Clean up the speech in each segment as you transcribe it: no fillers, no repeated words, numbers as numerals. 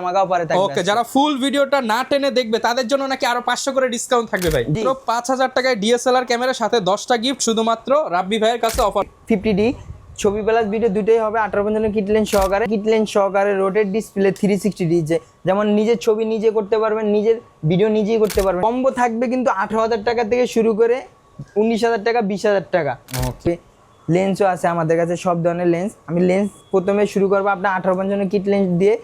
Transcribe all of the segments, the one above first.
ধামাকা অফারে থাকবে। ওকে, যারা ফুল ভিডিওটা না টেনে দেখবে তাদের জন্য নাকি আরো 500 করে ডিসকাউন্ট থাকবে ভাই। তো 5000 টাকায় ডিএসএলআর ক্যামেরার সাথে 10টা গিফট শুধুমাত্র রাব্বি ভাইয়ের কাছে অফার। 50D ছবি প্লাস ভিডিও দুটোই হবে 1855 কিট লেন্স সহকারে রোটেট ডিসপ্লে 360D, যেমন নিজের ছবি নিজে করতে পারবেন, নিজের ভিডিও নিজেই করতে পারবেন। কম্বো থাকবে কিন্তু 18,000 টাকা থেকে শুরু করে 19,000 টাকা, 20,000 টাকা। ওকে, লেন্সও আছে আমাদের কাছে, সব ধরনের লেন্স। আমি লেন্স প্রথমে শুরু করবো আপনার 1855 কিট লেন্স দিয়ে।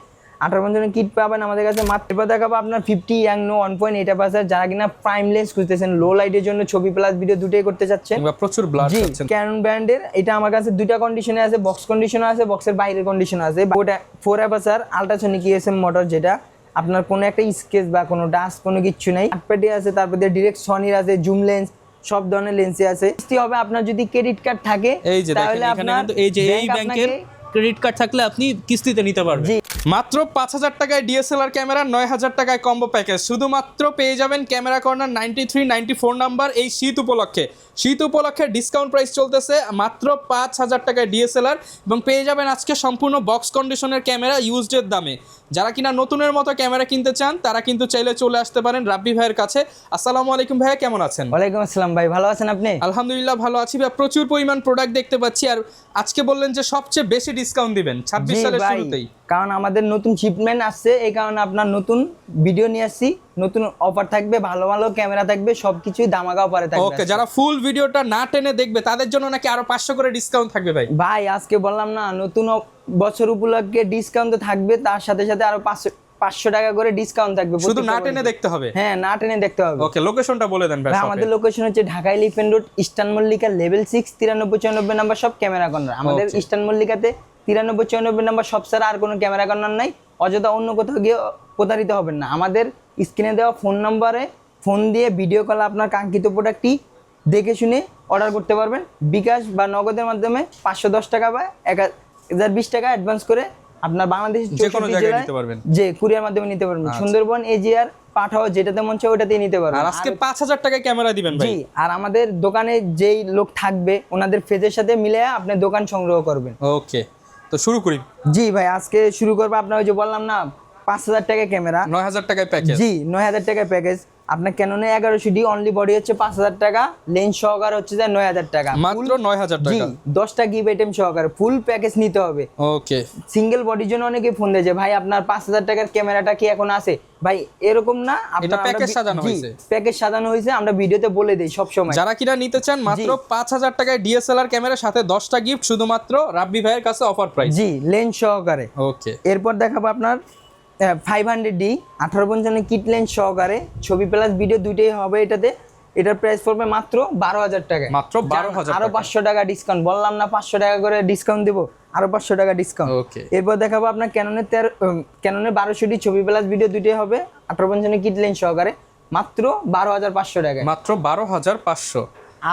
1855 কিট পাবেন আমাদের কাছে মাত্র। এবার দেখাবো আপনার 50 ইয়াংনো 1.8 যারা কিনা প্রাইম লেন্স খুঁজতেছেন, লো লাইটের জন্য ছবি প্লাস ভিডিও দুটোই করতে চাচ্ছেন, প্রচুর ব্লার চাচ্ছেন। ক্যানন ব্র্যান্ডের এটা আমার কাছে দুইটা কন্ডিশনে আছে, বক্স কন্ডিশনে আছে, বক্সের বাইরের কন্ডিশন আছে। ওটা 4 অ্যাপারচার আল্ট্রাসনিক ইএসএম মোটর, যেটা আপনার কোনো একটা স্কেচ বা কোনো ডাস্ট কোনো কিছু নাই। আটপ্যাডে আছে, তারপর দিয়ে ডিরেক্ট সনির আছে, জুম লেন্স, সব ধরনের লেন্সই আছে। হবে আপনার যদি ক্রেডিট কার্ড থাকে তাহলে আপনার এই ব্যাংকের ক্রেডিট কার্ড থাকলে আপনি কিস্তিতে নিতে পারবেন। মাত্র 5000 টাকায় ডিএসএলআর ক্যামেরা, 9000 টাকায় কম্বো প্যাকেজ। শুধুমাত্র পেয়ে যাবেন ক্যামেরা কর্নার 9394 নাম্বার। এই শীত উপলক্ষে ডিসকাউন্ট প্রাইস চলতেছে মাত্র 5000 টাকায় ডিএসএলআর, এবং পেয়ে যাবেন আজকে সম্পূর্ণ বক্স কন্ডিশনের ক্যামেরা ইউজডের দামে। যারা কিনা নতুনের মতো ক্যামেরা কিনতে চান তারা কিন্তু চাইলে চলে আসতে পারেন রাব্বি ভাইয়ের কাছে। আসসালামু আলাইকুম ভাইয়া, কেমন আছেন? ওয়ালাইকুম আসসালাম ভাই, ভালো আছেন আপনি? আলহামদুলিল্লাহ ভালো আছি ভাই। প্রচুর পরিমাণ প্রোডাক্ট দেখতে পাচ্ছি, আর আজকে বললেন যে সবচেয়ে বেশি ডিসকাউন্ট দিবেন 26 সালের শুরুতেই। কারণ আমাদের নতুন শিপমেন্ট আসছে, এই কারণে আপনার নতুন ভিডিও নিয়ে আসছি, নতুন অফার থাকবে, ভালো ভালো ক্যামেরা থাকবে, সবকিছুই ধামাকা অফারে থাকবে। ওকে, যারা ফুল ভিডিওটা না টেনে দেখবে তাদের জন্য নাকি আরো 500 করে ডিসকাউন্ট থাকবে ভাই। ভাই আজকে বললাম না, নতুন বছর উপলক্ষে ডিসকাউন্ট তো থাকবে, তার সাথে সাথে আরো 500 টাকা করে ডিসকাউন্ট থাকবে। শুধু না টেনে দেখতে হবে? হ্যাঁ, না টেনে দেখতে হবে। ওকে, লোকেশনটা বলে দেন ভাই। আমাদের লোকেশন হচ্ছে Dhaka elephant road, eastern Mallika, level 6, 9394 number সব ক্যামেরা কর্নার। আমাদের ইস্টার্ন মল্লিকাতে 9394 নাম্বার সব ছাড়া আর কোনো ক্যামেরা কর্নার নাই। অযথা অন্য কোথাও গিয়ে প্রতারিত হবেন না। আমাদের স্ক্রিনে দেওয়া ফোন নম্বরে ফোন দিয়ে ভিডিও কল আপনার কাঙ্ক্ষিত প্রোডাক্টটি দেখে শুনে অর্ডার করতে পারবেন। বিকাশ বা নগদের মাধ্যমে 510 টাকা বা 1020 টাকা অ্যাডভান্স করে আপনার বাংলাদেশের যে কোনো জায়গায় নিতে পারবেন, যে কুরিয়ার মাধ্যমে নিতে পারবেন। সুন্দরবন, এজিআর, পাঠাও, যেটাতে মন চায় ওটাতেই নিতে পারবেন। আর আজকে 5000 টাকায় ক্যামেরা দিবেন ভাই। জি, আর আমাদের দোকানে যেই লোক থাকবে ওনাদের ফেজের সাথে মিলে আপনি দোকান সংগ্রহ করবেন। ওকে, তো শুরু করি। জি ভাই, আজকে শুরু করবো আপনার ওই যে বললাম না 5000 টাকা ক্যামেরা, 9000 টাকায় প্যাকেজ। জি, 9000 টাকায় প্যাকেজ। আপনার ক্যাননে 1100D অনলি বডি হচ্ছে 5000 টাকা, লেন্স সহকারে হচ্ছে যে 9000 টাকা, মাত্র 9000 টাকা। 10টা গিভ আইটেম সহকারে ফুল প্যাকেজ নিতে হবে। ওকে, সিঙ্গেল বডির জন্য অনেকে ফোন দেয় যে ভাই আপনার 5000 টাকার ক্যামেরাটা কি এখন আছে? ভাই এরকম না, এটা প্যাকেজ সাজানো হয়েছে। প্যাকেজ সাজানো হয়েছে, আমরা ভিডিওতে বলে দেই সব সময়। যারা কিনা নিতে চান মাত্র 5000 টাকায় ডিএসএলআর ক্যামেরার সাথে 10টা গিফট শুধুমাত্র রাব্বি ভাইয়ের কাছে অফার প্রাইস। জি, লেন্স সহকারে। ওকে, এরপর দেখাবো আপনার 500D 1855 কিট লেন্স সহকারে ছবি প্লাস ভিডিও দুইটাই হবে এটাতে। এটার প্রাইস পড়বে মাত্র 12000 টাকা। মাত্র 12000 আরো 500 টাকা ডিসকাউন্ট। বললাম না 500 টাকা করে ডিসকাউন্ট দেবো, আরো 500 টাকা ডিসকাউন্ট। ওকে, এরপর দেখাবো আপনার ক্যাননের 1200D ছবি প্লাস ভিডিও দুইটাই হবে 1855 কিট লেন্স সহকারে মাত্র 12500 টাকা। মাত্র 12500।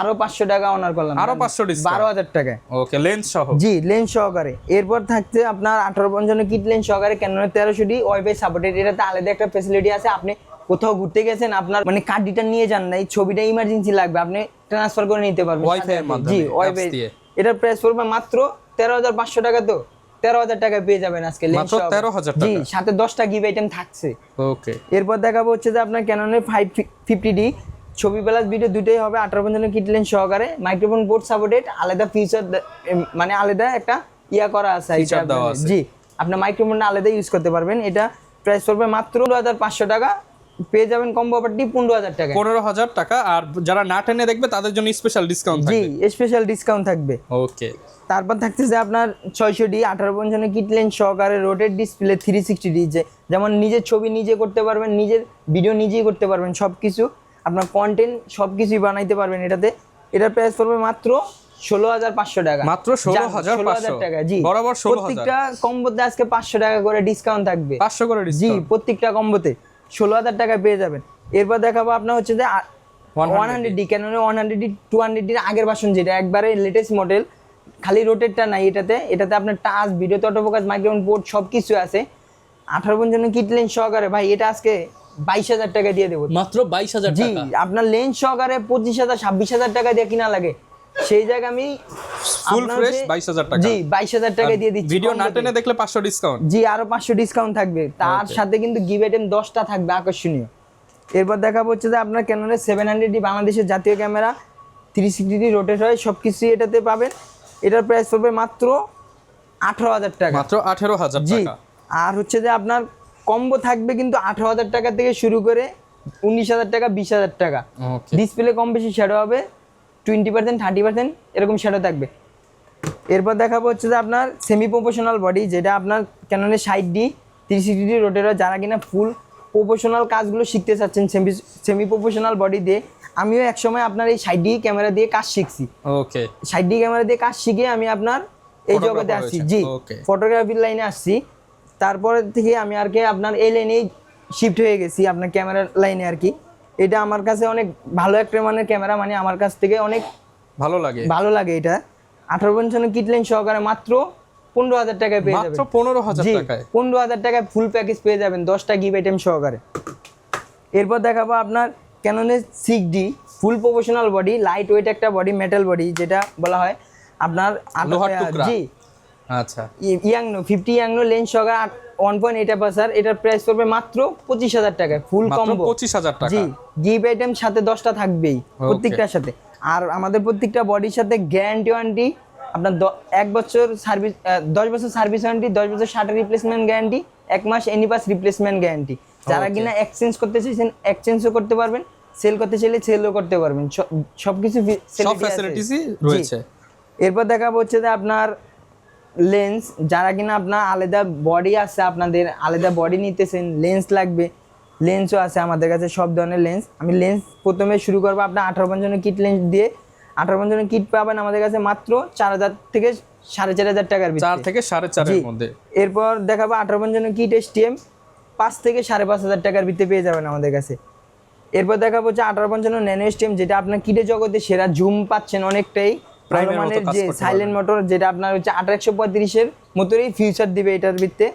আরো 500 টাকা অনার করলাম, আরো 500 ডিসকাউন্ট, 12000 টাকা। ওকে, লেন্স সহ। জি, লেন্স সহকারে। এরপর থাকছে আপনার 1855 কিট লেন্স সহকারে ক্যাননের 1300D ওয়াইফাই সাপোর্টেড। এটাতে আলাদা একটা ফ্যাসিলিটি আছে, আপনি কোথাও ঘুরতে গেছেন, আপনার মানে কার্ডটা নিয়ে যান নাই, ছবিটা ইমার্জেন্সি লাগবে, আপনি ট্রান্সফার করে নিতে পারবেন ওয়াইফাই এর মাধ্যমে। জি, ওয়াইফাই। এটার প্রাইস পড়বে মাত্র 13500 টাকা। তো 13000 টাকা পেয়ে যাবেন আজকে লেন্স মাত্র 13000 টাকা। জি, সাথে 10টা গিভ আইটেম থাকছে। ওকে, এরপর দেখাবো হচ্ছে যে আপনার ক্যাননের 550D ছবি প্লাস ভিডিও দুটোই হবে 1855 কিট লেন্স সহকারে, মাইক্রোফোন বোর্ড সাপোর্টেড, আলাদা ফিচার মানে আলাদা একটা ইয়া করা আছে। জি, আপনি মাইক্রোফোনটা আলাদা ইউজ করতে পারবেন। এটা প্রাইস পড়বে মাত্র 12500 টাকা। পেয়ে যাবেন কম্বো অফারটি 15000 টাকা। 15000 টাকা। আর যারা না টেনে দেখবে তাদের জন্য স্পেশাল ডিসকাউন্ট থাকবে। জি, স্পেশাল ডিসকাউন্ট থাকবে। ওকে, তারপর থাকতেছে আপনার 600D 1855 কিট লেন্স সহকারে রোটেট ডিসপ্লে 360D, যেমন নিজের ছবি নিজে করতে পারবেন, নিজের ভিডিও নিজেই করতে পারবেন, সবকিছু আপনার কন্টেন্ট সবকিছুই বানাইতে পারবেন এটাতে। এটার প্রাইস পড়বে মাত্র 16500 টাকা। মাত্র 16500 টাকা। জি, বরাবর 16000। প্রত্যেকটা কম্বোতে আজকে 500 টাকা করে ডিসকাউন্ট থাকবে। 500 করে জি, ডিসকাউন্ট প্রত্যেকটা কম্বোতে 16000 টাকা পেয়ে যাবেন। এরপর দেখাবো আপনার হচ্ছে যে 100D ক্যাননের 100D 200D এর আগের ভার্সন, যেটা একবারে লেটেস্ট মডেল, খালি রোটেটটা নাই এটাতে আপনার touch, video, autofocus, microphone board সবকিছু আছে। 1855 কিট লেন্স সহকারে ভাই এটা আজকে 22000 টাকা দিয়ে দেবো। মাত্র 22000 জি, টাকা। আপনার লেন্স সহকারে 25000 26000 টাকা দিয়ে কিনা লাগে, সেই জায়গায় আমি ফুল আপনার ফ্রেশ যে- 22,000 টাকা। জি 22,000 টাকা দিয়ে দিচ্ছি ভিডিও না কম টেনে দামে। দেখলে 500 ডিসকাউন্ট। জি আরো 500 ডিসকাউন্ট থাকবে, তার Okay. সাথে কিন্তু গিভ আইটেম 10টা থাকবে আকর্ষণীয়। এরপর দেখাবো হচ্ছে যে আপনার ক্যাননের 700D বাংলাদেশের জাতীয় ক্যামেরা, 360 রোটেট হয়, সব কিছুই এটাতে পাবেন। এটার প্রাইস পড়বে মাত্র 18,000 টাকা। মাত্র 18,000 জি, টাকা। আর হচ্ছে যে আপনার কম্বো থাকবে কিন্তু 18,000 টাকা থেকে শুরু করে 19,000 টাকা, 20,000 টাকা। ওকে, ডিসপ্লে কম বেশি শ্যাডো হবে 20%, 30% এরকম শ্যাডো থাকবে। এরপর দেখাবো হচ্ছে যে আপনার সেমি প্রফেশনাল বডি, যেটা আপনার ক্যাননের 60D 360 রোটেট হয়। যারা কিনা ফুল প্রফেশনাল কাজগুলো শিখতে চাচ্ছেন সেমি প্রফেশনাল বডি দিয়ে, আমিও একসময় আপনার এই 60D ক্যামেরা দিয়ে কাজ শিখছি। ওকে, 60D ক্যামেরা দিয়ে কাজ শিখে আমি আপনার এই Photographer জগতে আসছি। হয়েছেন, জি, okay. ফটোগ্রাফির লাইনে আসছি। তারপরে থেকে আমি আর কি আপনার এই লাইনেই শিফট হয়ে গেছি, আপনার ক্যামেরার লাইনে আর কি। এটা আমার কাছে অনেক ভালো একটা মানের ক্যামেরা, মানে আমার কাছ থেকে অনেক ভালো লাগে। ভালো লাগে এটা। 18 কিট লেন্স সহকারে মাত্র 15,000 টাকায় পেয়ে মাত্র যাবেন। 15,000 জি, টাকায়। 15,000 টাকায় ফুল প্যাকেজ পেয়ে যাবেন 10টা গিভ আইটেম সহকারে। এরপর দেখাবো আপনার ক্যাননের 6D ফুল প্রফেশনাল বডি, লাইট ওয়েট একটা বডি, মেটাল বডি যেটা বলা হয় আপনার লোহার টুকরা। জি আচ্ছা, ইয়াংনো 50 ইয়াংনো লেন্স সহকারে 1.8 অ্যাপারচার। এটার প্রাইস পড়বে মাত্র 25,000 টাকায় ফুল মাত্র কম্বো। 25,000 টাকা। জি, গিভ আইটেম সাথে 10টা থাকবেই প্রত্যেকটার সাথে। আর আমাদের প্রত্যেকটা বডির সাথে গ্যারান্টি ওয়ারেন্টি আপনার 1 বছর সার্ভিস, 10 বছর সার্ভিস ওয়ারেন্টি, 10 বছর শাটার রিপ্লেসমেন্ট গ্যারান্টি, 1 মাস এনিপাস রিপ্লেসমেন্ট গ্যারান্টি। যারা Okay. কিনা এক্সচেঞ্জ করতে চাইছেন এক্সচেঞ্জও করতে পারবেন, সেল করতে চাইলে সেলও করতে পারবেন, সবকিছু সব ফ্যাসিলিটিসই রয়েছে। এরপর দেখাবো হচ্ছে যে আপনার লেন্স, যারা কিনা আপনার আলাদা বডি আছে, আপনাদের আলাদা বডি নিতেছেন, লেন্স লাগবে, লেন্সও আছে আমাদের কাছে সব ধরনের লেন্স। আমি লেন্স প্রথমে শুরু করবো আপনার 1855 কিট লেন্স দিয়ে। 1855 কিট পাবেন আমাদের কাছে মাত্র 4,000 থেকে 4,500 টাকার 4 ভিতরে। থেকে 4.5 জি। এর মধ্যে। এরপর দেখাবো 1855 কিট STM 5 থেকে 5,500 টাকার ভিতরে পেয়ে যাবেন আমাদের কাছে। এরপর দেখাবো হচ্ছে 1855 ন্যানো STM, যেটা আপনার কিটের জগতে সেরা জুম পাচ্ছেন অনেকটাই, ভালো Prime এর মতো মানের কাজ যে করতে সাইলেন্ট মোটর, যেটা আপনার হচ্ছে 1835 এর মতোই ফিউচার দিবে এটার ভিত্তে।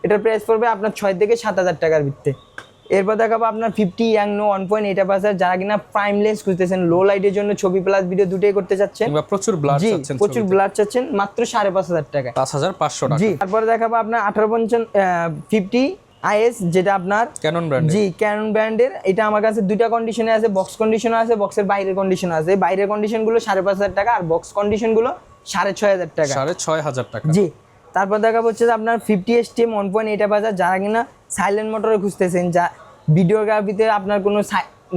এটার প্রাইস পড়বে আপনার 6 থেকে 7,000 টাকার ভিত্তে। এরপর দেখাবো আপনার 50 ইয়াংনো 1.8 অ্যাপারচার, যারা কিনা প্রাইম লেন্স খুঁজতেছেন, লো লাইটের জন্য ছবি প্লাস ভিডিও দুটোই করতে চাচ্ছেন, কিংবা প্রচুর ব্লাড জি চাচ্ছেন, প্রচুর ব্লাড চাচ্ছেন, মাত্র 5,500 টাকা। 5,500 টাকা। জি, তারপরে দেখাবো আপনার 50 IS, যেটা আপনার ক্যানন ব্র্যান্ড। জি ক্যানন ব্র্যান্ডের। এটা আমার কাছে দুইটা কন্ডিশনে আছে, বক্স কন্ডিশনও আছে, বক্সের বাইরের কন্ডিশন আছে। বাইরের কন্ডিশনগুলো 5,500 টাকা, আর বক্স কন্ডিশনগুলো 6,500 টাকা। 6,500 টাকা। জি, তারপর দেখা হচ্ছে যে আপনার 50 STM 1.8 অ্যাপারচার, যারা কিনা সাইলেন্ট মোটরে খুঁজতেছেন, যা ভিডিওগ্রাফিতে আপনার কোনো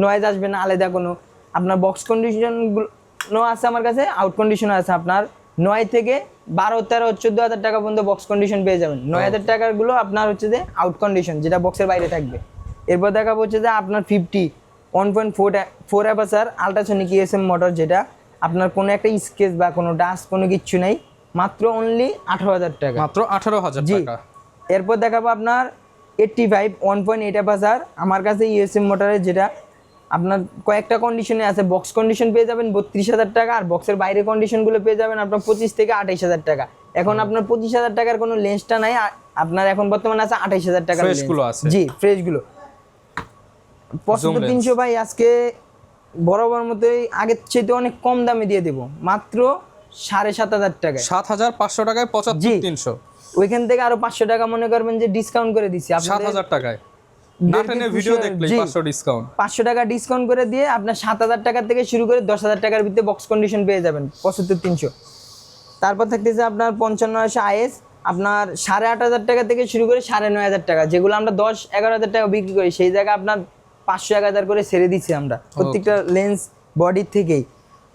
নয়েজ আসবে না আলাদা কোনো, আপনার বক্স কন্ডিশনগুলো আছে আমার কাছে, আউট কন্ডিশনও আছে। আপনার 9 থেকে 12, 13, 14,000 টাকা পর্যন্ত বক্স কন্ডিশন পেয়ে যাবেন। 9,000 টাকার গুলো আপনার হচ্ছে যে আউট কন্ডিশন, যেটা বক্সের বাইরে থাকবে। এরপর দেখাবো হচ্ছে যে আপনার 50 1.4 অ্যাপারচার আল্ট্রাসনিক ESM মোটর, যেটা আপনার কোনো একটা স্কেচ বা কোনো ডাস্ট কোনো কিচ্ছু নেই, মাত্র অনলি 18,000 টাকা। মাত্র 18,000 জি, টাকা। এরপর দেখাবো আপনার 85 1.8 অ্যাপারচার আমার কাছে ESM মোটরের, যেটা আপনার কয়েকটা কন্ডিশনে আছে। বক্স কন্ডিশন পেয়ে যাবেন 32,000 টাকা, আর বক্সের বাইরে কন্ডিশনগুলো পেয়ে যাবেন আপনার 25 থেকে 28,000 টাকা। এখন আপনার 25,000 টাকার কোনো লেন্সটা নাই, আপনার এখন বর্তমানে আছে 28,000 টাকার Fresh গুলো আছে। জি, ফ্রেশ গুলো। 300 ভাই আজকে বরাবর মতোই আগের চেয়ে অনেক কম দামে দিয়ে দেবো, মাত্র 7,500 টাকায়। 7,500 টাকায় 75-300। ওইখান থেকে আরো 500 টাকা মনে করবেন যে ডিসকাউন্ট করে দিচ্ছি আপনাদের। 7,000 টাকায় না টেনে ভিডিও দেখলেই 500 ডিসকাউন্ট। 500 টাকা ডিসকাউন্ট করে দিয়ে আপনার 7,000 টাকা থেকে শুরু করে 10,000 টাকার ভিতরে বক্স কন্ডিশন পেয়ে যাবেন 75-300। তারপর থাকতেছে আপনার 55 IS, আপনার 8,500 টাকা থেকে শুরু করে 9,500 টাকা, যেগুলো আমরা 10-11,000 টাকা বিক্রি করি, সেই জায়গায় আপনার 500-1,000 করে ছেড়ে দিচ্ছি আমরা প্রত্যেকটা লেন্স বডির থেকেই।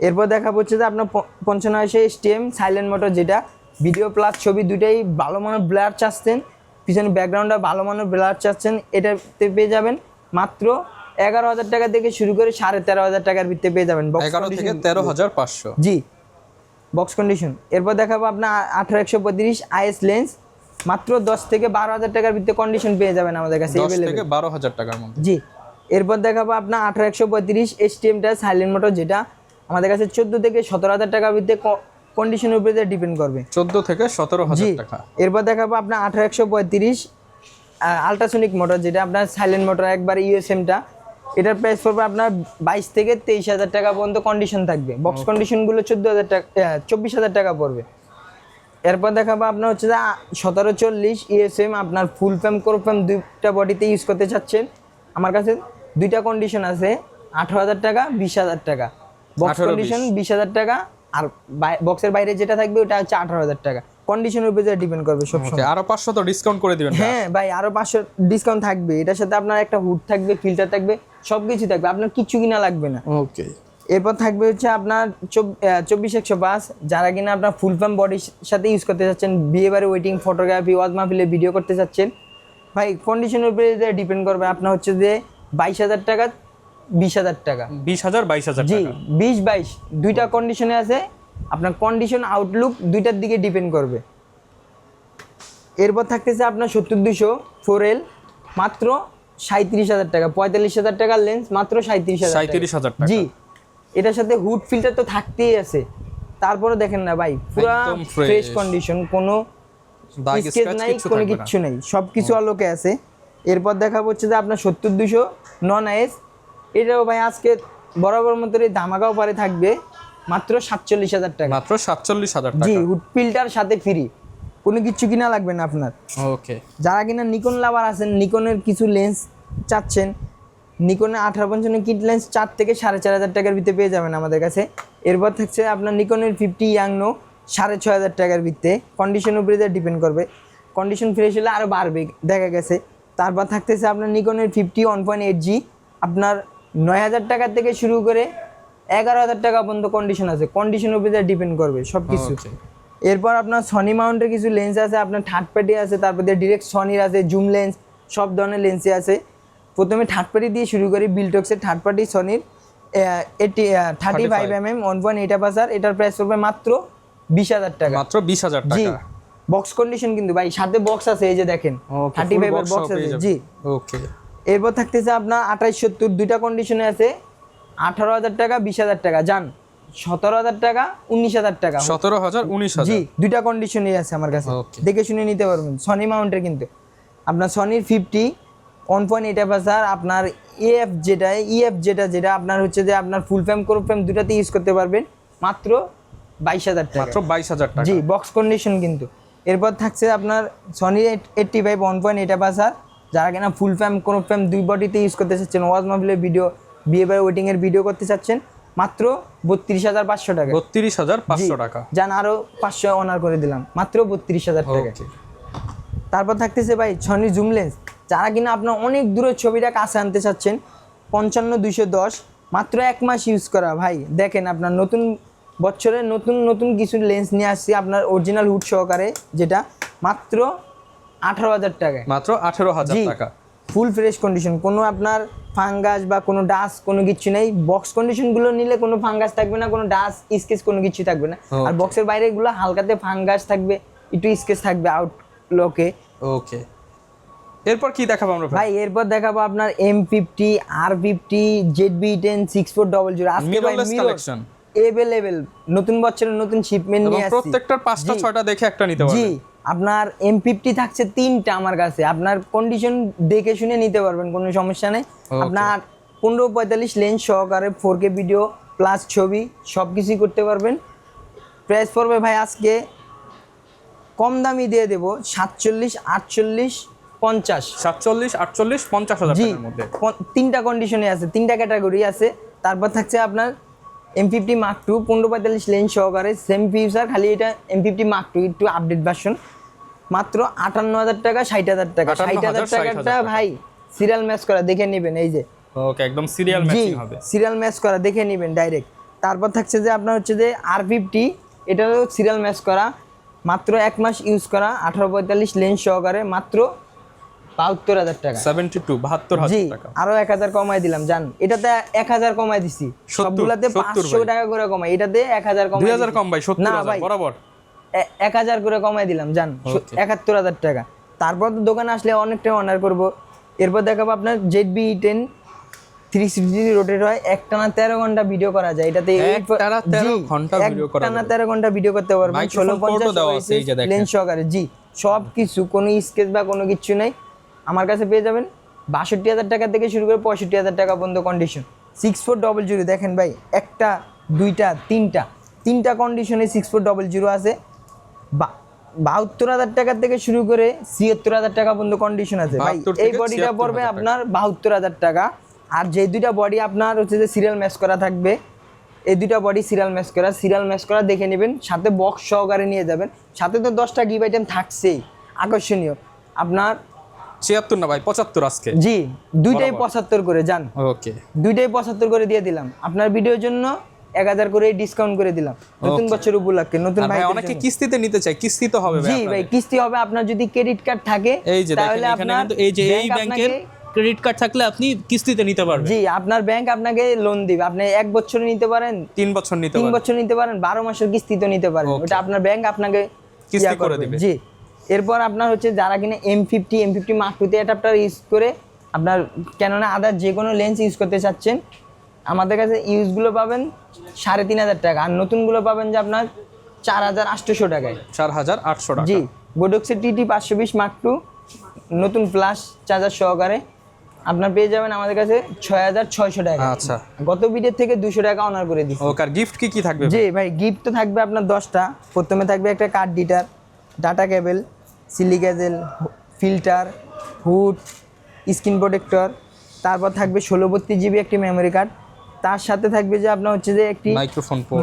এরপর দেখা হচ্ছে যে আপনার 55 STM সাইলেন্ট মোটর, যেটা ভিডিও প্লাস ছবি দুটাই ভালো মানের ব্লার চাচ্ছেন, পিছনে ব্যাকগ্রাউন্ডটা ভালো মানের ব্লার চাচ্ছেন, এটাতে পেয়ে যাবেন মাত্র 11,000 টাকা থেকে শুরু করে 13,500 টাকার ভিতরে পেয়ে যাবেন। 11 থেকে 13,500। জি, বক্স কন্ডিশন। এরপর দেখাবো আপনার 18-135 IS লেন্স, মাত্র 10 থেকে 12,000 টাকার ভিতরে কন্ডিশন পেয়ে যাবেন আমাদের কাছে 10 अवेलेबल। থেকে 12,000 টাকার মধ্যে। জি, এরপর দেখাবো আপনার 18-135 STMটা সাইলেন্ট মোটর, যেটা আমাদের কাছে 14 থেকে 17,000 টাকার ভিতরে কন্ডিশনের উপরে ডিপেন্ড করবে। 14 থেকে 17,000 টাকা। এরপর দেখাবো আপনার 18-135 আল্ট্রাসনিক মোটর, যেটা আপনার সাইলেন্ট মোটর একবার USMটা, এটার প্রাইস পড়বে আপনার 22 থেকে 23,000 টাকা পর্যন্ত কন্ডিশন থাকবে। বক্স কন্ডিশনগুলো 14,000 টাকা 24,000 টাকা পড়বে। এরপর দেখাবো আপনার হচ্ছে যে 1740 ESM আপনার ফুল ফ্রেম কোর ফ্রেম দুইটা বডিতে ইউজ করতে চাচ্ছেন। আমার কাছে দুইটা কন্ডিশন আছে, 18,000 টাকা 20,000 টাকা। বক্স 18, কন্ডিশন 20,000 টাকা, আর বক্সের বাইরে যেটা থাকবে ওটা হচ্ছে 18,000 টাকা। কন্ডিশনের উপরে ডিপেন্ড করবে সব সময়। আরো 500 তো ডিসকাউন্ট করে দিবেন। হ্যাঁ ভাই, আরো 500 ডিসকাউন্ট থাকবে। এটার সাথে আপনার একটা হুড থাকবে, ফিল্টার থাকবে, সবকিছু থাকবে, আপনার কিচ্ছু কিনা লাগবে না। ওকে। এরপর থাকবে হচ্ছে আপনার 24-105, যারা কিনা আপনার ফুল ফ্রেম বডির সাথে ইউজ করতে চাচ্ছেন, বিয়ে বাড়ি ওয়েটিং, ফটোগ্রাফি, ওয়াজ মাহফিলে ভিডিও করতে চাচ্ছেন, ভাই কন্ডিশনের উপরে ডিপেন্ড করবে। আপনার হচ্ছে যে 22,000 টাকা 20,000 টাকা। 20,000 22,000 জি, টাকা। 20-22 দুইটা কন্ডিশনে আছে। আপনার কন্ডিশন আউটলুক দুইটার দিকে ডিপেন্ড করবে। এরপর থাকতেছে আপনার 70-200 4L, মাত্র 37,000 টাকা। 45,000 টাকার লেন্স, মাত্র 37,000 টাকা। জি, এটার সাথে হুড ফিল্টার তো থাকতেই আছে। তারপরে দেখেন না ভাই, পুরো একদম ফ্রেশ কন্ডিশন, কোনো দাগ স্কেচ স্ক্র্যাচ নাই, কিছু কোনো থাকবে না। কিচ্ছু নেই, সব কিছু আলোকে আছে। এরপর দেখাবো হচ্ছে যে আপনার 70-200 নন আইএস। এটাও ভাই আজকে বরাবর মতোই ধামাকা অফারে থাকবে, মাত্র 47,000 টাকা। মাত্র 47,000 জি, টাকা। হুড ফিল্টার সাথে ফ্রি, কোনো কিচ্ছু কিনা লাগবে না আপনার। ওকে। যারা কিনা নিকন লাভার আছেন, নিকনের কিছু লেন্স চাচ্ছেন, নিকনের 1855 কিট লেন্স 4 থেকে 4,500 টাকার ভিতরে পেয়ে যাবেন আমাদের কাছে। এরপর থাকছে আপনার নিকনের 50 ইয়াংনো 6,500 টাকার ভিতরে। কন্ডিশনের উপরে ডিপেন্ড করবে, কন্ডিশন ফ্রেশ হলে আরও বাড়বে দেখা গেছে। তারপর থাকতেছে আপনার নিকনের 50 1.8G, আপনার 9,000 টাকা থেকে শুরু করে 11,000 টাকা পর্যন্ত কন্ডিশন আছে। কন্ডিশনের উপরে ডিপেন্ড করবে সব কিছু। Okay. এরপর আপনার সনি মাউন্টের কিছু লেন্স আছে, আপনার থার্ড পার্টি আছে, তারপর দিয়ে ডিরেক্ট সনির আছে, জুম লেন্স, সব ধরনের লেন্সই আছে। প্রথমে থার্ড পার্টি দিয়ে শুরু করি। বিলটক্সের থার্ড পার্টি সনির 35mm 1.8 অ্যাপারচার। এটার প্রাইস পড়বে মাত্র 20,000 টাকা। মাত্র 20,000 জি, টাকা। বক্স কন্ডিশন কিন্তু ভাই, সাথে বক্স আছে, এই যে দেখেন 35 এর বক্স আছে। জি, ওকে। এরপর থাকতেছে আপনার 2870 দুইটা কন্ডিশনে আছে, 18,000 টাকা 20,000 টাকা। যান 17,000 টাকা 19,000 টাকা। 17,000 19,000। জি, দুইটা কন্ডিশনই আছে আমার কাছে, Okay. দেখে শুনে নিতে পারবেন। সনি মাউন্টের কিন্তু আপনার সনির 50 1.8 অ্যাপারচার, আপনার EF যেটা আপনার হচ্ছে যে আপনার ফুল ফ্রেম কোর ফ্রেম দুটাতে ইউজ করতে পারবেন, মাত্র 22,000 টাকা। মাত্র 22,000 টাকা। জি, বক্স কন্ডিশন কিন্তু। এরপর থাকছে আপনার সনি 85 1.8 অ্যাপারচার, যারা কিনা ফুল ফ্রেম কোর ফ্রেম দুই বডিতে ইউজ করতে চাচ্ছেন, ওয়াজ মাহফিলের ভিডিও, বিয়ে বাড়ি ওয়েটিং এর ভিডিও করতে চাচ্ছেন, মাত্র 32,500 টাকা। 32,500 টাকা। যান আরো 500 অনার করে দিলাম, মাত্র 32,000 টাকা। ওকে। তারপর থাকতেছে ভাই সনি জুম লেন্স, যারা কিনা আপনার অনেক দূরের ছবিটা কাছে আনতে চাচ্ছেন, 55-210, মাত্র 1 মাস ইউজ করা। ভাই দেখেন, আপনার নতুন বছরের নতুন কিছু লেন্স নিয়ে আসছি আপনার অরিজিনাল হুড সহকারে, যেটা মাত্র 18,000 টাকায়। মাত্র 18,000 টাকা। ফুল ফ্রেশ কন্ডিশন, কোনো আপনার ফাঙ্গাস বা কোনো ডাস্ট কোনো কিছু নেই। বক্স কন্ডিশনগুলো নিলে কোনো ফাঙ্গাস থাকবে না, কোনো ডাস্ট স্কেচ কোনো কিছু থাকবে না। আর বক্সের বাইরে এগুলো হালকাতে ফাঙ্গাস থাকবে, একটু স্কেচ থাকবে আউটলুকে। ওকে। এরপর কি দেখাবো আমরা ভাই? এরপর দেখাবো আপনার M50 R50 ZB10 6400। আজকে ভাই Mirrorless collection अवेलेबल, নতুন বছরের নতুন শিপমেন্ট এবং নিয়ে আসছি। প্রত্যেকটার 5টা 6টা দেখে একটা নিতে জি, পারবেন। আপনার M50 থাকছে 3টা আমার কাছে, আপনার কন্ডিশন দেখে শুনে নিতে পারবেন, কোনো সমস্যা নেই। আপনার 15-45 লেন্স সহকারে 4K ভিডিও প্লাস ছবি সব কিছুই করতে পারবেন। প্রাইস পড়বে ভাই আজকে কম দামি দিয়ে দেবো 47, 48, 50। 47, 48, 50,000 জি, টাকার মধ্যে। 3টা কন্ডিশনে আছে, 3টা ক্যাটাগরি আছে। তারপর থাকছে আপনার M50 Mark II 15-45 লেন্স সহকারে, সেম ফিচার, খালি এটা M50 Mark II একটু আপডেট ভার্সন, মাত্র 58,000 টাকা 60,000 টাকা। 60,000 টাকাটা ভাই সিরিয়াল ম্যাচ করা, দেখে নেবেন, এই যে ওকে, একদম সিরিয়াল ম্যাচিং হবে। সিরিয়াল ম্যাচ করা, দেখে নেবেন ডাইরেক্ট। তারপর থাকছে যে আপনার হচ্ছে যে R50, এটাও সিরিয়াল ম্যাচ করা, মাত্র 1 মাস ইউজ করা, 18-45 লেন্স সহকারে, মাত্র 72,000 টাকা। 72,000 জি, টাকা। আরো 1,000 কমাই দিলাম। জান এটাতে 1,000 কমাই দিছি, 70, সবগুলাতে 500 ভাই। টাকা করে কমাই, এটাতে 1,000 কমাই 2,000 কম ভাই, না 70,000 ভাই, বরাবর। 1,000 করে কমাই দিলাম। জান Okay. 71,000 টাকা। তারপর তো দোকানে আসলে অনেকটা অনার করব। এরপর দেখাবো আপনার ZB10 360 রোটেট হয়, একটানা 13 ঘন্টা ভিডিও করা যায় এটাতে। একটানা 13 ঘন্টা ভিডিও করা একটানা যাবে। 13 ঘন্টা ভিডিও করতে পারবেন। Microphone port ও দেওয়া আছে, এই যে দেখেন। লেন্স সহকারে। জি, সব কিছু, কোনো স্কেচ বা কোনো কিছু নাই, আমার কাছে পেয়ে যাবেন। 62,000 টাকা থেকে শুরু করে 65,000 টাকা পর্যন্ত কন্ডিশন। 6400 দেখেন ভাই, একটা দুইটা তিনটা কন্ডিশনে 6400 আছে। 72,000 টাকা থেকে শুরু করে 76,000 টাকা পর্যন্ত কন্ডিশন আছে ভাই। 72 এই থেকে বডিটা 76,000 পড়বে টাকা। আপনার 72,000 টাকা। আর যে দুইটা বডি আপনার হচ্ছে যে সিরিয়াল ম্যাচ করা থাকবে, এই দুইটা বডি সিরিয়াল ম্যাচ করা দেখে নেবেন, সাথে বক্স সহকারে নিয়ে যাবেন। সাথে তো 10টা গিফট আইটেম থাকছেই আকর্ষণীয় আপনার। 76 না ভাই, 75 আজকে। জি, দুইটাই বরাবর। 75 করে যান, ওকে, দুইটাই 75 করে দিয়ে দিলাম। আপনার ভিডিওর জন্য 1000 করে ডিসকাউন্ট করে দিলাম নতুন বছর উপলক্ষে। নতুন ভাই ভাই অনেকে কিস্তিতে নিতে চায়, কিস্তি তো হবে জি ভাই ভাই, কিস্তি হবে। আপনার যদি ক্রেডিট কার্ড থাকে এই যে দেখেন তাহলে এখানে আপনার কিন্তু এই যে এই ব্যাংক ব্যাংকের ক্রেডিট কার্ড থাকলে আপনি কিস্তিতে নিতে পারবেন। জি, আপনার ব্যাংক আপনাকে লোন দিবে। আপনি 1 বছর নিতে পারেন, 3 বছর নিতে 3 পারবেন। বছর নিতে পারেন, 12 মাসের কিস্তিতে নিতে পারেন। Okay. ওটা আপনার ব্যাংক আপনাকে কিস্তি ইয়া করে করবে। দিবে। জি, এরপর আপনার হচ্ছে যারা কিনা M50 Mark II adapter use করে আপনার ক্যানন আদার যে কোনো লেন্স ইউজ করতে চাচ্ছেন, আমাদের কাছে ইউজগুলো পাবেন 3,500 টাকা, আর নতুনগুলো পাবেন যে আপনার 4,800 টাকায়। 4,800 টাকা। জি, বোডক্সের TT 520 Mark II নতুন প্লাস চার্জার সহকারে আপনার পেয়ে যাবেন আমাদের কাছে 6,600 টাকা। আচ্ছা, গত ভিডিও থেকে 200 টাকা অনার করে দিচ্ছি। ওকে, আর গিফট কি থাকবে? জি ভাই, গিফট তো থাকবে আপনার 10টা। প্রথমে থাকবে একটা card reader, data cable, silica gel, filter, hood, screen protector. তারপর থাকবে 1632 GB একটি মেমোরি কার্ড। তার সাথে থাকবে যে আপনার হচ্ছে যে একটি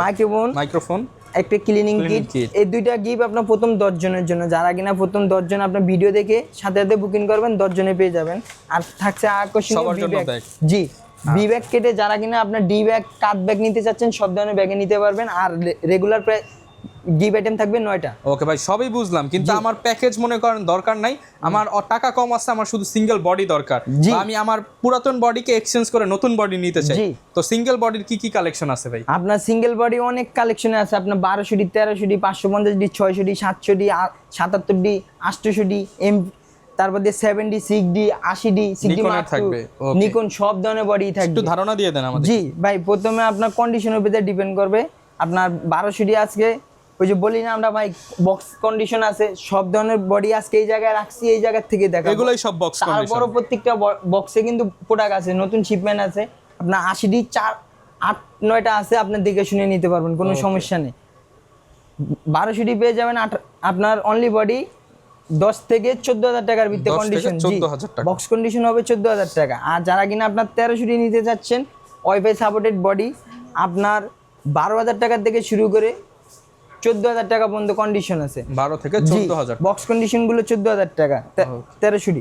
মাইক্রোফোন, একটা ক্লিনিং Cleaning কিট। kit। এই দুইটা গিফট আপনার প্রথম 10 জনের জন্য, যারা কিনা প্রথম 10 জন আপনার ভিডিও দেখে সাথে সাথে বুকিং করবেন 10 জনে পেয়ে যাবেন। আর থাকছে আকর্ষণীয় সবার জন্য B-bag। ব্যাগ। জি, বি ব্যাগ কেটে যারা কিনা আপনার ডি ব্যাগ, কাট ব্যাগ নিতে চাচ্ছেন সব ধরনের ব্যাগে নিতে পারবেন। আর রেগুলার প্রায় গিফট আইটেম থাকবে 9টা। ওকে ভাই, সবই বুঝলাম, কিন্তু আমার প্যাকেজ মনে করেন দরকার নাই। আমার টাকা কম আছে, আমার শুধু সিঙ্গেল বডি দরকার। জি। বা আমি আমার পুরাতন বডিকে এক্সচেঞ্জ করে নতুন বডি নিতে চাই। জি। তো সিঙ্গেল বডির কি কি কালেকশন আছে ভাই? আপনার সিঙ্গেল বডি অনেক কালেকশনে আছে। আপনার 1200D, 1300D, 550D, 600D, 700D, 77D, 800D, তারপর দিয়ে 7D, 6D, 80D, 6D নিকনের Mark II, থাকবে, okay। নিকন সব ধরনের বডি একটু থাকবে। ধারণা দিয়ে দেন আমাদের। জি ভাই, প্রথমে আপনার কন্ডিশনের উপরে ডিপেন্ড করবে। আপনার 1200D আজকে ওই যে বলি না আমরা ভাই বক্স কন্ডিশন আছে, সব ধরনের বডি আজকে এই জায়গায় রাখছি, এই জায়গা থেকে দেখা এগুলাই সব বক্স কন্ডিশন। তারপরও প্রত্যেকটা বক্সে কিন্তু প্রোডাক্ট আছে, নতুন শিপমেন্ট আছে। আপনার 80D 8-9টা আছে, আপনি দেখে শুনে নিতে পারবেন, কোনো সমস্যা নেই। 1200D পেয়ে যাবেন আপনার অনলি বডি 10 থেকে 14,000 টাকার ভিতরে 10 থেকে কন্ডিশন। 14,000 টাকা। বক্স কন্ডিশন হবে 14,000 টাকা। আর যারা কিনা আপনার 1300D নিতে চাচ্ছেন, ওয়াইফাই সাপোর্টেড বডি, আপনার 12,000 টাকা থেকে শুরু করে 14,000 টাকা পর্যন্ত কন্ডিশন আছে। 12 থেকে 14,000। বক্স কন্ডিশন গুলো 14,000 টাকা, 1300D।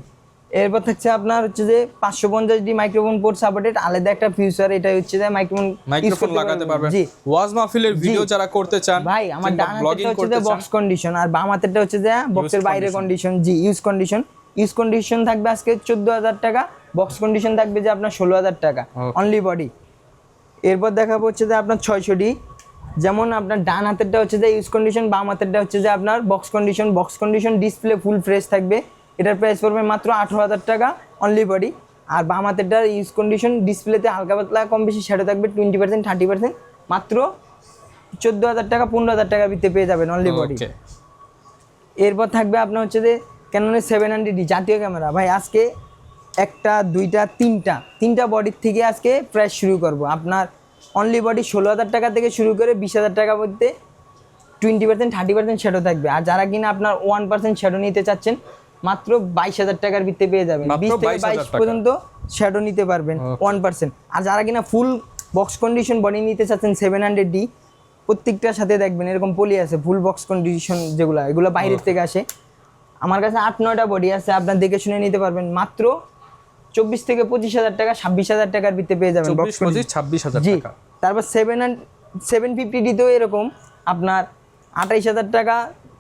এরপর থাকছে আপনার হচ্ছে যে 550D মাইক্রোফোন পোর্ট সাপোর্টেড, আলাদা একটা ফিউচার। এটা হচ্ছে যে মাইক্রোফোন লাগাতে পারবেন। জি ওয়াজ মাহফিলের ভিডিও যারা করতে চান ভাই, আমার ডান হাতেরটা হচ্ছে যে বক্স কন্ডিশন, আর বাম হাতেরটা হচ্ছে যে বক্সের বাইরে কন্ডিশন। জি, ইউজ কন্ডিশন থাকবে আজকে 14,000 টাকা, বক্স কন্ডিশন থাকবে যে আপনার 16,000 টাকা অনলি বডি। এরপর দেখাবো হচ্ছে যে আপনার 600D, যেমন আপনার ডান হাতেরটা হচ্ছে যে ইউজ কন্ডিশন, বাম হাতেরটা হচ্ছে যে আপনার box condition display full fresh থাকবে। এটার প্রাইস পড়বে মাত্র 18,000 টাকা অনলি বডি। আর বাম হাতেরটা ইউজ কন্ডিশন, ডিসপ্লেতে হালকা পাতলা কম বেশি শ্যাডো থাকবে 20%, 30%, মাত্র 14,000 টাকা, 15,000 টাকার ভিতরে পেয়ে যাবেন অনলি বডি। এরপর থাকবে আপনার হচ্ছে যে ক্যাননের 700D জাতীয় ক্যামেরা। ভাই আজকে একটা দুইটা তিনটা বডির থেকে আজকে প্রাইস শুরু করব। আপনার অনলি বডি 16,000 টাকা থেকে শুরু করে 20,000 টাকার মধ্যে 20%, 30% শ্যাডো থাকবে। আর যারা কিনা আপনার 1% শ্যাডো নিতে চাচ্ছেন, মাত্র 22,000 টাকার ভিতরে পেয়ে যাবেন। 20 থেকে 22 পর্যন্ত শ্যাডো নিতে পারবেন 1%। আর যারা কিনা ফুল বক্স কন্ডিশন বডি নিতে চাচ্ছেন 700D, প্রত্যেকটার সাথে দেখবেন এরকম পলি আছে ফুল বক্স কন্ডিশন, এগুলো বাইরের থেকে আসে। আমার কাছে 8-9টা বডি আছে, আপনার দেখে শুনে নিতে পারবেন। মাত্র 24 থেকে 25,000 টাকা, 26,000 টাকার ভিতরে পেয়ে যাবেন বক্স কন্ডিশন। 26,000 জি, টাকা। তারপর 750D তেও এরকম আপনার 28,000 টাকা,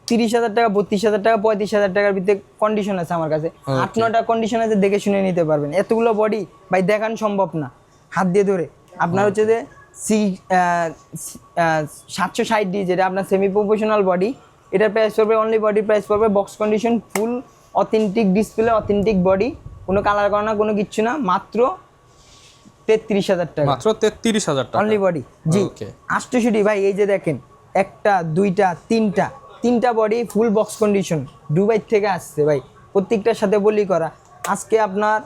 30,000 টাকা, 32,000 টাকা, 35,000 টাকার ভিতরে কন্ডিশন আছে আমার কাছে। 8-9টা কন্ডিশন আছে, দেখে শুনে নিতে পারবেন। এতগুলো বডি ভাই দেখান সম্ভব না হাত দিয়ে ধরে। আপনার হচ্ছে যে 760D, যেটা আপনার সেমি প্রফেশনাল বডি, এটার প্রাইস পড়বে অনলি বডি প্রাইস পড়বে box condition full authentic display, authentic body, কোনো কালার করা না, কোনো কিচ্ছু না, মাত্র 33,000 টাকা, মাত্র 33,000 টাকা অনলি বডি। জি, 800D ভাই, এই যে দেখেন একটা দুইটা তিনটা body full box condition, Dubai থেকে আসছে ভাই, প্রত্যেকটার সাথে বলি করা। আজকে আপনার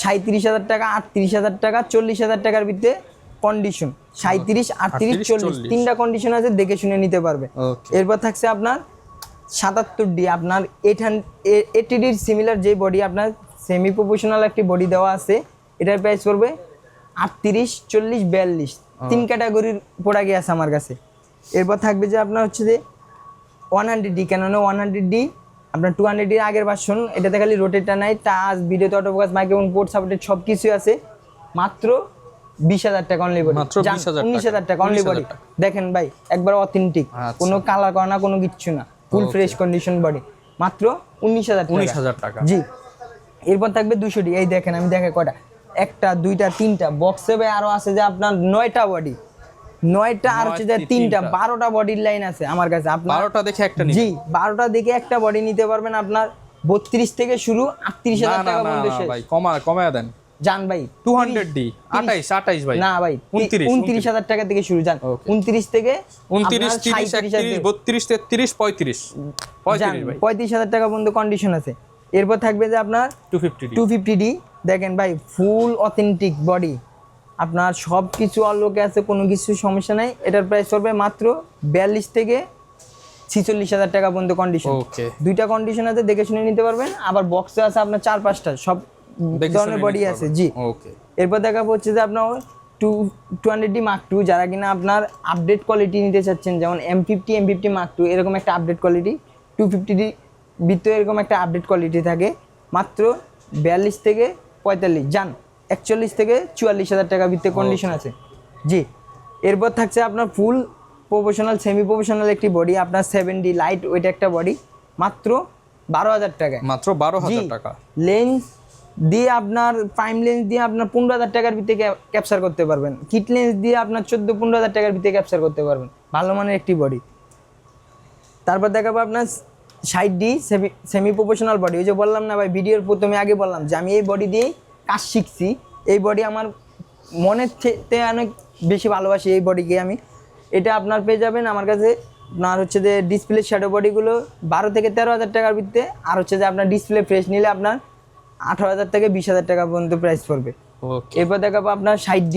37,000 টাকা, 38,000 টাকা, 40,000 টাকার ভিতরে কন্ডিশন। 37, 38, 40 তিনটা কন্ডিশন আছে, দেখে শুনে নিতে পারবে। ওকে এরপর থাকছে আপনার 77D, আপনার 80Dর সিমিলার যে বডি, আপনার সেমি প্রফেশনাল একটি বডি দেওয়া আছে। এটার প্রাইস পড়বে 38, 40, 42 তিন ক্যাটাগরির প্রোডাক্ট আছে আমার কাছে। এরপর থাকবে যে আপনার হচ্ছে যে 100D, ক্যাননের 100D, আপনার 200D এর আগের ভার্সন। এটাতে খালি রোটেটটা নাই, টাচ, ভিডিওতে অটোফোকাস, মাইক্রোফোন, পোর্ট সাপোর্টেড সব কিছুই আছে। মাত্র 20,000 টাকা অনলি বডি, মাত্র 20,000 19,000 টাকা অনলি বডি। দেখেন ভাই একবার অথেন্টিক, কোনো কালার করা না, কোনো কিচ্ছু না, ফুল ফ্রেশ কন্ডিশন বডি, মাত্র 19,000 টাকা। জি। এরপর থাকবে 200D, এই দেখেন আমি দেখে কয়টা, একটা, দুইটা, তিনটা বক্সে ভাই আরো আছে যে আপনার 9টা বডি, 9টা আর হচ্ছে যে 3টা, 12টা বডির লাইন আছে আমার কাছে। আপনার 12টা দেখে একটা নিন। জি, 12টা দেখে একটা বডি নিতে পারবেন। আপনার 32 থেকে শুরু, 38,000 টাকা পর্যন্ত শেষ। ভাই কমায় দেন। জান ভাই 200D 28 ভাই, না ভাই 29,000 টাকা থেকে শুরু। জান 29 থেকে 29, 30, 31, 32, 33, 35 ভাই, 35,000 টাকা পর্যন্ত কন্ডিশন আছে। এরপর থাকবে যে আপনার 250D, দেখেন ভাই ফুল অথেন্টিক বডি, আপনার সব কিছু অলোকে আছে, কোনো কিছু সমস্যা নাই। এটার প্রাইস পড়বে মাত্র 42 থেকে 46,000 টাকা পর্যন্ত কন্ডিশন। ওকে দুইটা কন্ডিশন আছে, দেখে শুনে নিতে পারবেন। আবার বক্সে আছে আপনার 4-5টা সব ধরনের বডি আছে। জি। ওকে এরপর দেখাবো হচ্ছে যে আপনার 200D Mark II, যারা কিনা আপনার আপডেট কোয়ালিটি নিতে চাচ্ছেন, যেমন M50 Mark II এরকম একটা আপডেট কোয়ালিটি, 250D ভিতরে এরকম একটা আপডেট কোয়ালিটি থাকে। মাত্র 42 থেকে 45, যান 41 থেকে 44,000 টাকা ভিতরে কন্ডিশন আছে। জি। এরপর থাকছে আপনার ফুল প্রফেশনাল, সেমি প্রফেশনাল একটি বডি, আপনার 7D লাইট ওয়েট একটা বডি, মাত্র 12,000 টাকায়। মাত্র 12,000 টাকা। লেন্স দিয়ে আপনার প্রাইম লেন্স দিয়ে আপনার 15,000 টাকার ভিতরে ক্যাপচার করতে পারবেন। কিট লেন্স দিয়ে আপনার 14-15,000 টাকার ভিতরে ক্যাপচার করতে পারবেন, ভালো মানের একটি বডি। তারপর দেখাবো আপনার 60D সেমি প্রফেশনাল বডি। ওই যে বললাম না ভাই, ভিডিওর প্রথমে আগে বললাম যে আমি এই বডি দিয়েই কাজ শিখছি। এই বডি আমার মনের থেকে অনেক বেশি ভালোবাসি এই বডিকে আমি। এটা আপনার পেয়ে যাবেন আমার কাছে। আপনার হচ্ছে যে ডিসপ্লে শ্যাডো বডিগুলো 12 থেকে 13,000 টাকার ভিতরে, আর হচ্ছে যে আপনার ডিসপ্লে ফ্রেশ নিলে আপনার 18,000 থেকে 20,000 টাকা পর্যন্ত প্রাইস পড়বে। ওকে এরপর দেখাবো আপনার 60D।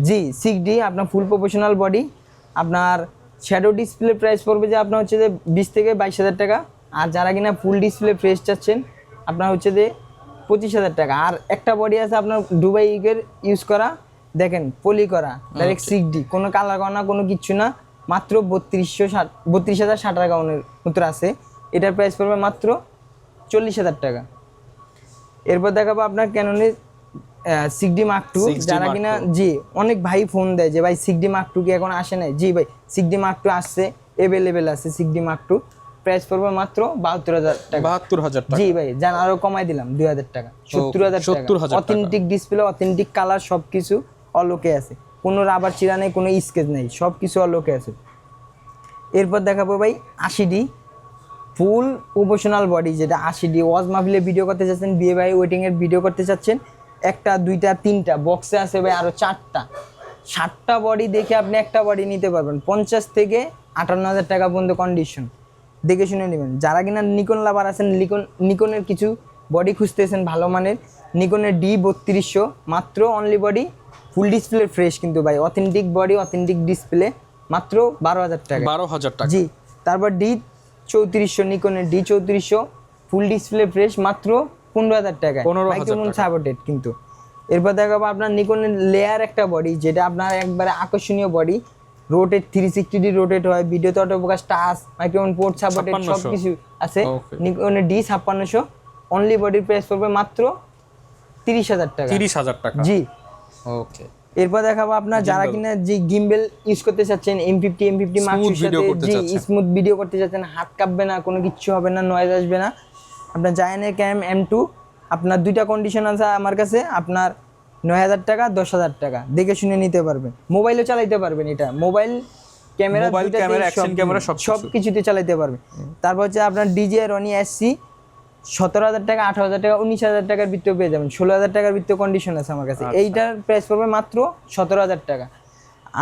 জি 6D, আপনার ফুল প্রফেশনাল বডি, আপনার শ্যাডো ডিসপ্লে প্রাইস পড়বে যে আপনার হচ্ছে যে 20 থেকে 22,000 টাকা। আর যারা কিনা ফুল ডিসপ্লে ফ্রেশ চাচ্ছেন, আপনার হচ্ছে যে 25,000 টাকা। আর একটা বডি আছে আপনার দুবাই ইগের ইউজ করা, দেখেন পলি করা, ডাইরেক্ট 6D, কোনো কালার করা না, কোনো কিচ্ছু না, মাত্র 32,060 টাকা মতো আছে। এটার প্রাইস পড়বে মাত্র 40,000 টাকা। এরপর দেখাবো আপনার ক্যাননের 6D Mark II, যারা কিনা জি অনেক ভাই ফোন দেয় যে ভাই 6D Mark II কি এখন আসে নাই। জি ভাই 6D Mark II আসছে, অ্যাভেলেবেল আছে 6D Mark II। প্রাইস পড়বে মাত্র 72,000 টাকা। 72,000 টাকা। জি ভাই জান আরো কমাই দিলাম 2,000 টাকা, 70,000 টাকা। অথেন্টিক ডিসপ্লে, অথেন্টিক কালার, সব কিছু অলোকে আছে, কোনো রাবার চিরা নেই, কোনো স্কেচ নেই, সব কিছু অলোকে আছে। এরপর দেখাবো ভাই 80D ফুল প্রফেশনাল বডি, যেটা 80D ওয়াজ মাহফিলে ভিডিও করতে চাচ্ছেন, বিয়ে ভাই ওয়েটিং এর ভিডিও করতে চাচ্ছেন, একটা, দুইটা, তিনটা বক্সে আছে ভাই আরো 4টা, 7টা বডি দেখে আপনি একটা বডি নিতে পারবেন। 50 থেকে 58,000 টাকা পর্যন্ত কন্ডিশন, দেখে শুনে নেবেন। যারা কিনা নিকন লাভার আছেন, নিকনের কিছু বডি খুঁজতেছেন ভালো মানের, নিকনের D3200, মাত্র only body, full display fresh কিন্তু ভাই, অথেন্টিক বডি, অথেন্টিক ডিসপ্লে, মাত্র 12,000 টাকা। 12,000 টাকা। জি। তারপর D3400, নিকনের D3400 full display fresh, মাত্র 15,000 টাকা, মাইক্রোফোন সাপোর্টেড কিন্তু। এরপর দেখাবো আপনার নিকনের লেয়ার একটা বডি, যেটা আপনার একবারে আকর্ষণীয় বডি, রোটেট 360D রোটেট হয়, ভিডিওতে autofocus, touch, microphone, port supported সব কিছু আছে। নিকনের D5600 অনলি বডির প্রাইস পড়বে মাত্র 30,000 টাকা। 30,000 টাকা। জি। ওকে। এরপর দেখাবো আপনার যারা কিনা যে গিম্বেল ইউজ করতে চাচ্ছেন, M50 Mark II সাথে জি স্মুথ ভিডিও করতে চাচ্ছেন, হাত কাঁপবে না, কোনো কিচ্ছু হবে না, নয়েজ আসবে না, আপনার জায়ানের ক্যাম M2, আপনার দুইটা কন্ডিশন আছে আমার কাছে, আপনার 9,000 টাকা, 10,000 টাকা, দেখে শুনে নিতে পারবেন। মোবাইলও চালাইতে পারবেন, এটা মোবাইল ক্যামেরা, অ্যাকশন ক্যামেরা সব কিছুতে চালাইতে পারবেন। তারপর হচ্ছে আপনার DJI Ronin SC 17,000 টাকা, 18,000 টাকা, 19,000 টাকার ভিতরে পেয়ে যাবেন। 16,000 টাকার ভিতরে কন্ডিশন আছে আমার কাছে। এইটার প্রাইস পড়বে মাত্র 17,000 টাকা।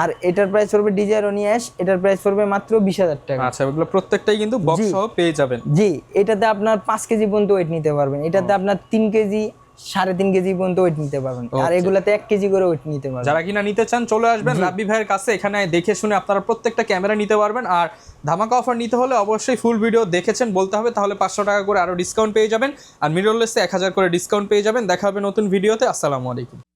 আর এটার প্রাইস পড়বে ডিজায়ার অনি অ্যাশ, এটার প্রাইস পড়বে মাত্র 20,000 টাকা। আচ্ছা, এগুলো প্রত্যেকটাই কিন্তু বক্স জি। সহ পেয়ে যাবেন। জি, এটাতে আপনার 5 কেজি পর্যন্ত ওয়েট নিতে পারবেন, এটাতে আপনার 3 কেজি 3.5 কেজি পর্যন্ত ওয়েট নিতে পারবেন, আর Okay. এগুলাতে 1 কেজি করে ওয়েট নিতে পারবেন। যারা কিনা নিতে চান চলে আসবেন রাব্বি ভাইয়ের কাছে, এখানে দেখে শুনে আপনারা প্রত্যেকটা ক্যামেরা নিতে পারবেন। আর ধামাকা অফার নিতে হলে অবশ্যই ফুল ভিডিও দেখেছেন বলতে হবে, তাহলে 500 টাকা করে আরো ডিসকাউন্ট পেয়ে যাবেন, আর মিররলেসে 1000 করে ডিসকাউন্ট পেয়ে যাবেন। দেখা হবে নতুন ভিডিওতে। আসসালামু আলাইকুম।